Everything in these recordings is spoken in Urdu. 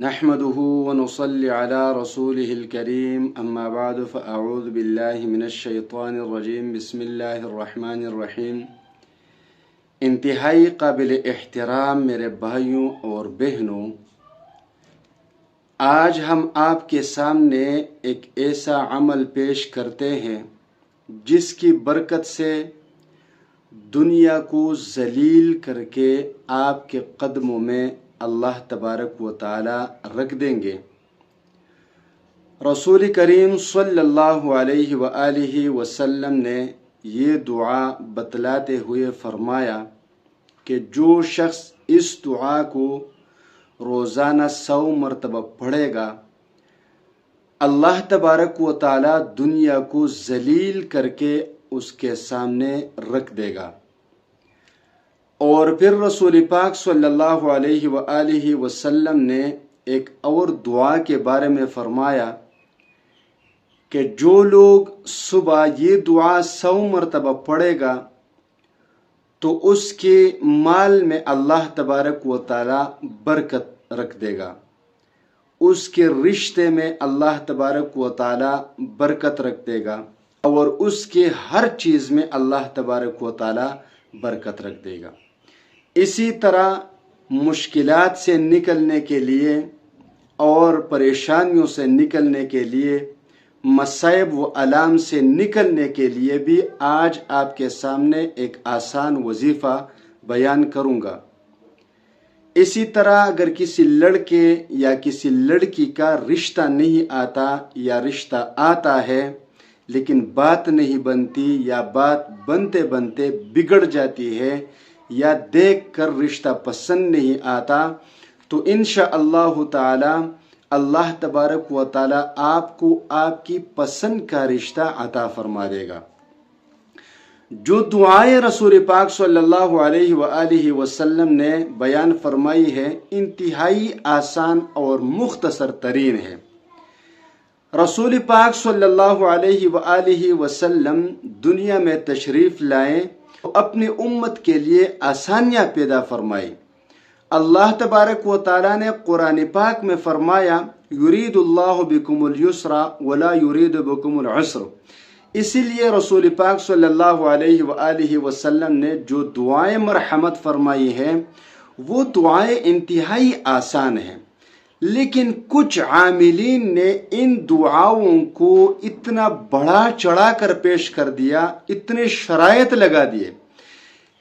نحمده ونصلي على رسوله الكريم اما بعد فاعوذ بالله من الشیطان الرجیم بسم اللہ الرحمن الرحیم۔ انتہائی قابل احترام میرے بھائیوں اور بہنوں، آج ہم آپ کے سامنے ایک ایسا عمل پیش کرتے ہیں جس کی برکت سے دنیا کو ذلیل کر کے آپ کے قدموں میں اللہ تبارک و تعالی رکھ دیں گے۔ رسول کریم صلی اللہ علیہ وآلہ وسلم نے یہ دعا بتلاتے ہوئے فرمایا کہ جو شخص اس دعا کو روزانہ 100 مرتبہ پڑھے گا، اللہ تبارک و تعالی دنیا کو ذلیل کر کے اس کے سامنے رکھ دے گا۔ اور پھر رسول پاک صلی اللہ علیہ وآلہ وسلم نے ایک اور دعا کے بارے میں فرمایا کہ جو لوگ صبح یہ دعا 100 مرتبہ پڑھے گا تو اس کے مال میں اللہ تبارک و تعالی برکت رکھ دے گا، اس کے رشتے میں اللہ تبارک و تعالی برکت رکھ دے گا، اور اس کے ہر چیز میں اللہ تبارک و تعالی برکت رکھ دے گا۔ اسی طرح مشکلات سے نکلنے کے لیے اور پریشانیوں سے نکلنے کے لیے، مصائب و آلام سے نکلنے کے لیے بھی آج آپ کے سامنے ایک آسان وظیفہ بیان کروں گا۔ اسی طرح اگر کسی لڑکے یا کسی لڑکی کا رشتہ نہیں آتا یا رشتہ آتا ہے لیکن بات نہیں بنتی یا بات بنتے بنتے بگڑ جاتی ہے یا دیکھ کر رشتہ پسند نہیں آتا، تو انشاءاللہ تعالی اللہ تبارک و تعالی آپ کو آپ کی پسند کا رشتہ عطا فرما دے گا۔ جو دعائیں رسول پاک صلی اللہ علیہ وآلہ وسلم نے بیان فرمائی ہے انتہائی آسان اور مختصر ترین ہے۔ رسول پاک صلی اللہ علیہ وآلہ وسلم دنیا میں تشریف لائے، اپنی امت کے لیے آسانیاں پیدا فرمائی۔ اللہ تبارک و تعالی نے قرآن پاک میں فرمایا یرید اللہ بکم اليسر ولا یرید بکم العسر۔ اسی لیے رسول پاک صلی اللہ علیہ وآلہ وسلم نے جو دعائیں مرحمت فرمائی ہیں وہ دعائیں انتہائی آسان ہیں، لیکن کچھ عاملین نے ان دعاؤں کو اتنا بڑا چڑھا کر پیش کر دیا، اتنے شرائط لگا دیے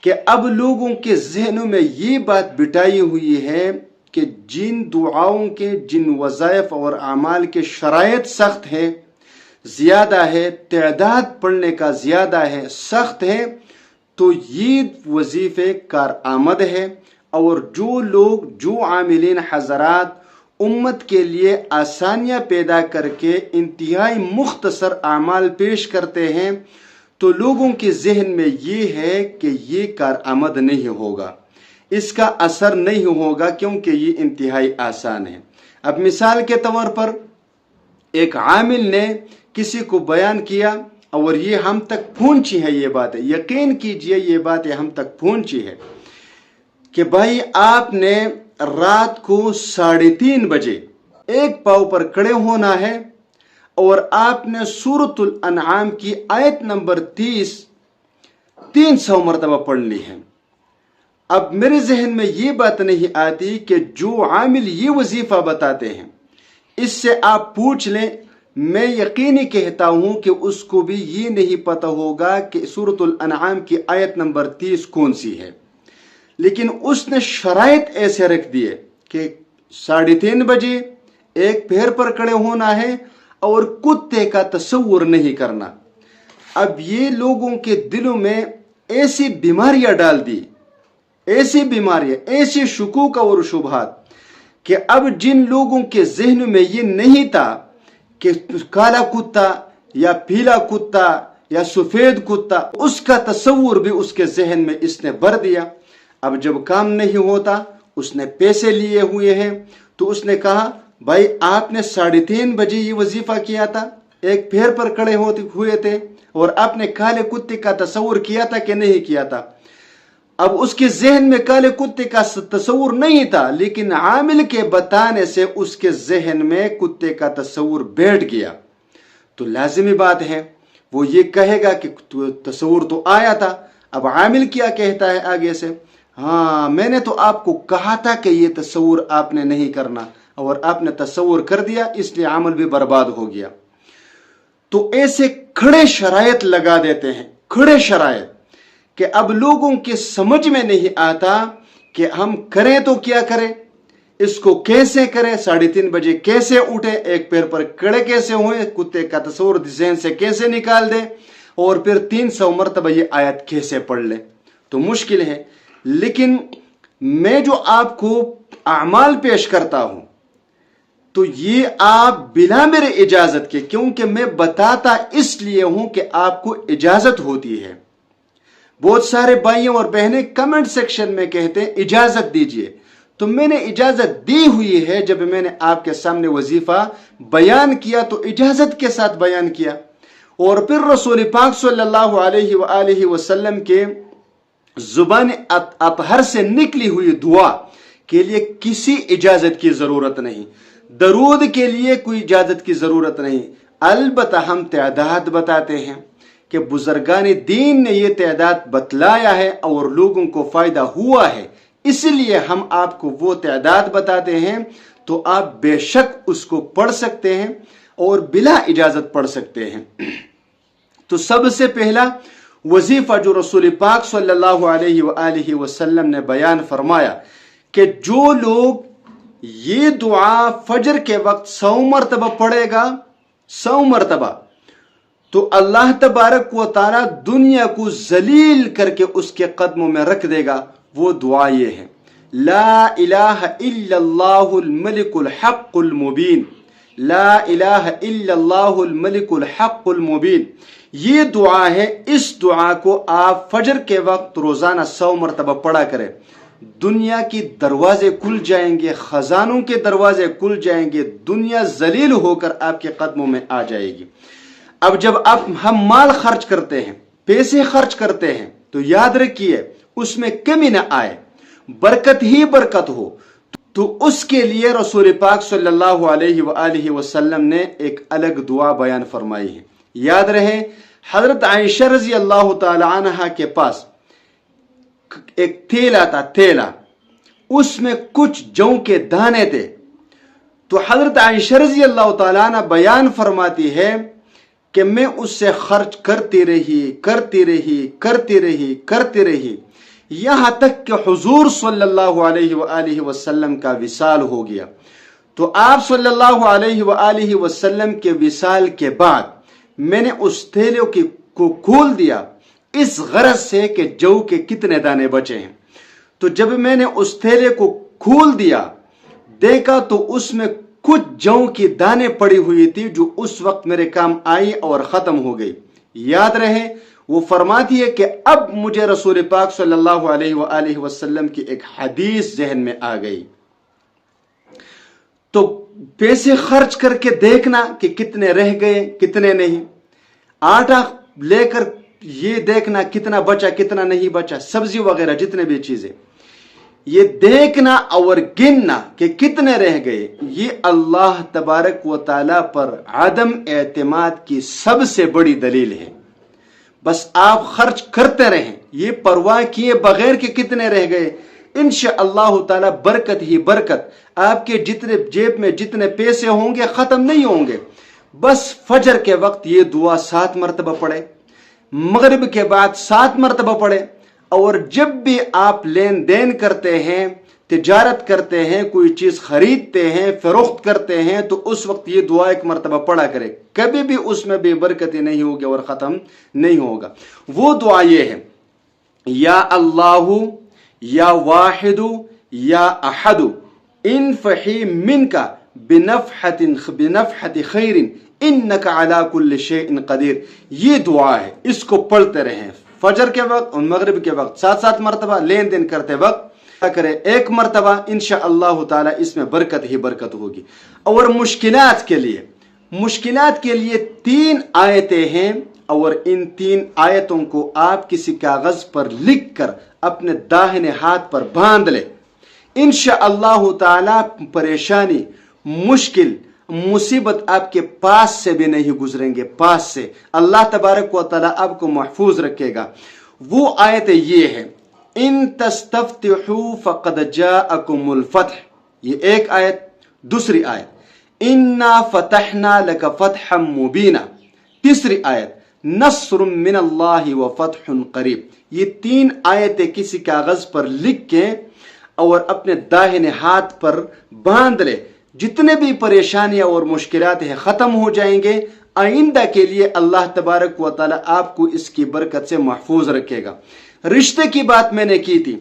کہ اب لوگوں کے ذہنوں میں یہ بات بٹائی ہوئی ہے کہ جن دعاؤں کے جن وظائف اور اعمال کے شرائط سخت ہے، زیادہ ہے، تعداد پڑھنے کا زیادہ ہے، سخت ہے، تو یہ وظیفے کارآمد ہے۔ اور جو لوگ، جو عاملین حضرات امت کے لیے آسانیاں پیدا کر کے انتہائی مختصر اعمال پیش کرتے ہیں تو لوگوں کے ذہن میں یہ ہے کہ یہ کارآمد نہیں ہوگا، اس کا اثر نہیں ہوگا کیونکہ یہ انتہائی آسان ہے۔ اب مثال کے طور پر ایک عامل نے کسی کو بیان کیا اور یہ ہم تک پہنچی ہے، یہ باتیں یقین کیجئے یہ باتیں ہم تک پہنچی ہے کہ بھائی آپ نے رات کو 3:30 بجے ایک پاؤں پر کھڑے ہونا ہے اور آپ نے سورۃ الانعام کی آیت نمبر 30 300 مرتبہ پڑھ لی ہے۔ اب میرے ذہن میں یہ بات نہیں آتی کہ جو عامل یہ وظیفہ بتاتے ہیں اس سے آپ پوچھ لیں، میں یقینی کہتا ہوں کہ اس کو بھی یہ نہیں پتہ ہوگا کہ سورۃ الانعام کی آیت نمبر 30 کون سی ہے، لیکن اس نے شرائط ایسے رکھ دیے کہ 3:30 بجے ایک پیر پر کھڑے ہونا ہے اور کتے کا تصور نہیں کرنا۔ اب یہ لوگوں کے دلوں میں ایسی بیماریاں ڈال دی، ایسی بیماریاں، ایسی شکوک اور شبہات کہ اب جن لوگوں کے ذہن میں یہ نہیں تھا کہ کالا کتا یا پیلا کتا یا سفید کتا، اس کا تصور بھی اس کے ذہن میں اس نے بھر دیا۔ اب جب کام نہیں ہوتا، اس نے پیسے لیے ہوئے ہیں تو اس نے کہا بھائی آپ نے 3:30 بجے یہ وظیفہ کیا تھا، ایک پیر پر کھڑے ہوئے تھے اور آپ نے کالے کتے کا تصور کیا تھا کہ نہیں کیا تھا؟ اب اس کے ذہن میں کالے کتے کا تصور نہیں تھا، لیکن عامل کے بتانے سے اس کے ذہن میں کتے کا تصور بیٹھ گیا، تو لازمی بات ہے وہ یہ کہے گا کہ تصور تو آیا تھا۔ اب عامل کیا کہتا ہے آگے سے؟ ہاں میں نے تو آپ کو کہا تھا کہ یہ تصور آپ نے نہیں کرنا، اور آپ نے تصور کر دیا، اس لیے عمل بھی برباد ہو گیا۔ تو ایسے کھڑے شرائط لگا دیتے ہیں، کھڑے شرائط، کہ اب لوگوں کے سمجھ میں نہیں آتا کہ ہم کریں تو کیا کریں، اس کو کیسے کریں، 3:30 بجے کیسے اٹھے، ایک پیر پر کھڑے کیسے ہوئے، کتے کا تصور ذہن سے کیسے نکال دیں، اور پھر 300 مرتبہ یہ آیت کیسے پڑھ لیں۔ تو مشکل ہے، لیکن میں جو آپ کو اعمال پیش کرتا ہوں تو یہ آپ بلا میرے اجازت کے، کیونکہ میں بتاتا اس لیے ہوں کہ آپ کو اجازت ہوتی ہے۔ بہت سارے بھائیوں اور بہنیں کمنٹ سیکشن میں کہتے ہیں اجازت دیجئے، تو میں نے اجازت دی ہوئی ہے۔ جب میں نے آپ کے سامنے وظیفہ بیان کیا تو اجازت کے ساتھ بیان کیا، اور پھر رسول پاک صلی اللہ علیہ وآلہ وسلم کے زبان اطہر سے نکلی ہوئی دعا کے لیے کسی اجازت کی ضرورت نہیں، درود کے لیے کوئی اجازت کی ضرورت نہیں۔ البتہ ہم تعداد بتاتے ہیں کہ بزرگان دین نے یہ تعداد بتلایا ہے اور لوگوں کو فائدہ ہوا ہے، اس لیے ہم آپ کو وہ تعداد بتاتے ہیں، تو آپ بے شک اس کو پڑھ سکتے ہیں اور بلا اجازت پڑھ سکتے ہیں۔ تو سب سے پہلا وظیفہ جو رسول پاک صلی اللہ علیہ وآلہ وسلم نے بیان فرمایا کہ جو لوگ یہ دعا فجر کے وقت 100 مرتبہ پڑھے گا، 100 مرتبہ، تو اللہ تبارک و تعالی دنیا کو ذلیل کر کے اس کے قدموں میں رکھ دے گا۔ وہ دعا یہ ہے، لا الہ الا اللہ الملک الحق المبین، لا الہ الا اللہ الملک الحق المبین۔ یہ دعا ہے، اس دعا کو آپ فجر کے وقت روزانہ 100 مرتبہ پڑھا کریں۔ دنیا کی دروازے کھل جائیں گے، خزانوں کے دروازے کھل جائیں گے، دنیا ذلیل ہو کر آپ کے قدموں میں آ جائے گی۔ اب جب ہم مال خرچ کرتے ہیں، پیسے خرچ کرتے ہیں، تو یاد رکھیے اس میں کمی نہ آئے، برکت ہی برکت ہو۔ تو اس کے لیے رسول پاک صلی اللہ علیہ وآلہ وسلم نے ایک الگ دعا بیان فرمائی ہے۔ یاد رہے، حضرت عائشہ رضی اللہ تعالی عنہ کے پاس ایک تھیلا تھا، تھیلا، اس میں کچھ جو کے دانے تھے، تو حضرت عائشہ رضی اللہ تعالی عنہ بیان فرماتی ہے کہ میں اس سے خرچ کرتی رہی یہاں تک کہ حضور صلی اللہ علیہ وآلہ وسلم کا وصال ہو گیا۔ تو آپ صلی اللہ علیہ وآلہ وسلم کے وصال کے بعد میں نے اس تھیلے کو کھول دیا، اس غرض سے کہ جو کے کتنے دانے بچے ہیں۔ تو جب میں نے اس تھیلے کو کھول دیا، دیکھا تو اس میں کچھ جو کی دانے پڑی ہوئی تھی جو اس وقت میرے کام آئی اور ختم ہو گئی۔ یاد رہے، وہ فرماتی ہے کہ اب مجھے رسول پاک صلی اللہ علیہ وآلہ وسلم کی ایک حدیث ذہن میں آ گئی۔ تو پیسے خرچ کر کے دیکھنا کہ کتنے رہ گئے کتنے نہیں، آٹا لے کر یہ دیکھنا کتنا بچا کتنا نہیں بچا، سبزی وغیرہ جتنے بھی چیزیں، یہ دیکھنا اور گننا کہ کتنے رہ گئے، یہ اللہ تبارک و تعالی پر عدم اعتماد کی سب سے بڑی دلیل ہے۔ بس آپ خرچ کرتے رہیں، یہ پرواہ کیے بغیر کہ کتنے رہ گئے، انشاءاللہ تعالی برکت ہی برکت، آپ کے جتنے جیب میں جتنے پیسے ہوں گے ختم نہیں ہوں گے۔ بس فجر کے وقت یہ دعا 7 مرتبہ پڑھے، مغرب کے بعد 7 مرتبہ پڑھے، اور جب بھی آپ لین دین کرتے ہیں، تجارت کرتے ہیں، کوئی چیز خریدتے ہیں، فروخت کرتے ہیں، تو اس وقت یہ دعا 1 مرتبہ پڑھا کرے، کبھی بھی اس میں بے برکتی نہیں ہوگی اور ختم نہیں ہوگا۔ وہ دعا یہ ہے، یا اللہ یا واحد یا احد انفحی منک بنفحت خیر انک علی کل شیء قدیر۔ یہ دعا ہے، اس کو پڑھتے رہیں فجر کے وقت اور مغرب کے وقت 7 مرتبہ، لین دین کرتے وقت کرے 1 مرتبہ، انشاءاللہ تعالی اس میں برکت ہی برکت ہوگی۔ اور مشکلات کے لیے 3 آیتیں ہیں اور ان 3 آیتوں کو آپ کسی کاغذ پر لکھ کر اپنے داہنے ہاتھ پر باندھ لیں، انشاءاللہ تعالی پریشانی، مشکل، مصیبت آپ کے پاس سے بھی نہیں گزریں گے، پاس سے اللہ تبارک و تعالی آپ کو محفوظ رکھے گا۔ وہ آیت یہ ہے، ان تستفتحوا فقد جاءکم الفتح، یہ ایک آیت۔ دوسری آیت، انا فتحنا لک فتحا مبینا۔ تیسری آیت، نصر من اللہ وفتح قریب۔ یہ 3 آیتیں کسی کاغذ پر لکھ کے اور اپنے داہنے ہاتھ پر باندھ لے، جتنے بھی پریشانیاں اور مشکلات ہیں ختم ہو جائیں گے۔ آئندہ کے لیے اللہ تبارک و تعالی آپ کو اس کی برکت سے محفوظ رکھے گا۔ رشتے کی بات میں نے کی تھی،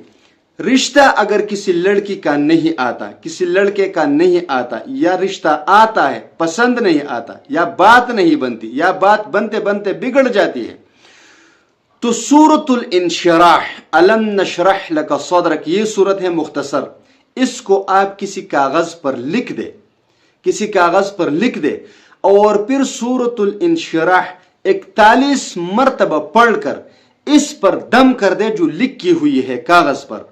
رشتہ اگر کسی لڑکی کا نہیں آتا، کسی لڑکے کا نہیں آتا، یا رشتہ آتا ہے پسند نہیں آتا، یا بات نہیں بنتی، یا بات بنتے بنتے بگڑ جاتی ہے، تو سورۃ الانشراح، الم نشرح لک صدرک، یہ سورت ہے مختصر، اس کو آپ کسی کاغذ پر لکھ دے، کسی کاغذ پر لکھ دے، اور پھر سورۃ الانشراح 41 مرتبہ پڑھ کر اس پر دم کر دے جو لکھی ہوئی ہے کاغذ پر۔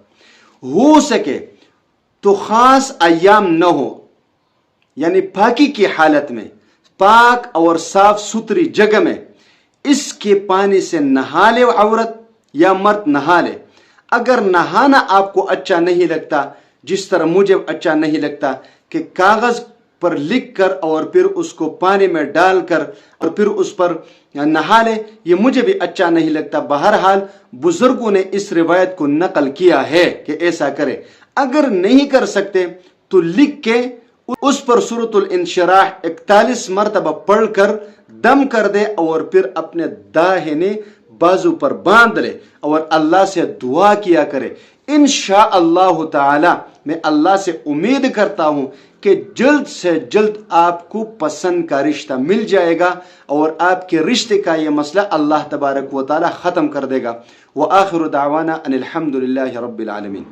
ہو سکے تو خاص ایام نہ ہو، یعنی پاکی کی حالت میں، پاک اور صاف ستھری جگہ میں اس کے پانی سے نہا لے عورت یا مرد نہا لے۔ اگر نہانا آپ کو اچھا نہیں لگتا، جس طرح مجھے اچھا نہیں لگتا کہ کاغذ پر لکھ کر اور پھر اس کو پانی میں ڈال کر اور پھر اس پر نہا لے، یہ مجھے بھی اچھا نہیں لگتا۔ بہرحال بزرگوں نے اس روایت کو نقل کیا ہے کہ ایسا کرے۔ اگر نہیں کر سکتے تو لکھ کے اس پر سورۃ الانشراح 41 مرتبہ پڑھ کر دم کر دے، اور پھر اپنے داہنے بازو پر باندھ لے اور اللہ سے دعا کیا کرے۔ انشاءاللہ تعالی میں اللہ سے امید کرتا ہوں کہ جلد سے جلد آپ کو پسند کا رشتہ مل جائے گا، اور آپ کے رشتے کا یہ مسئلہ اللہ تبارک و تعالی ختم کر دے گا۔ وآخر دعوانا ان الحمد للہ رب العالمین۔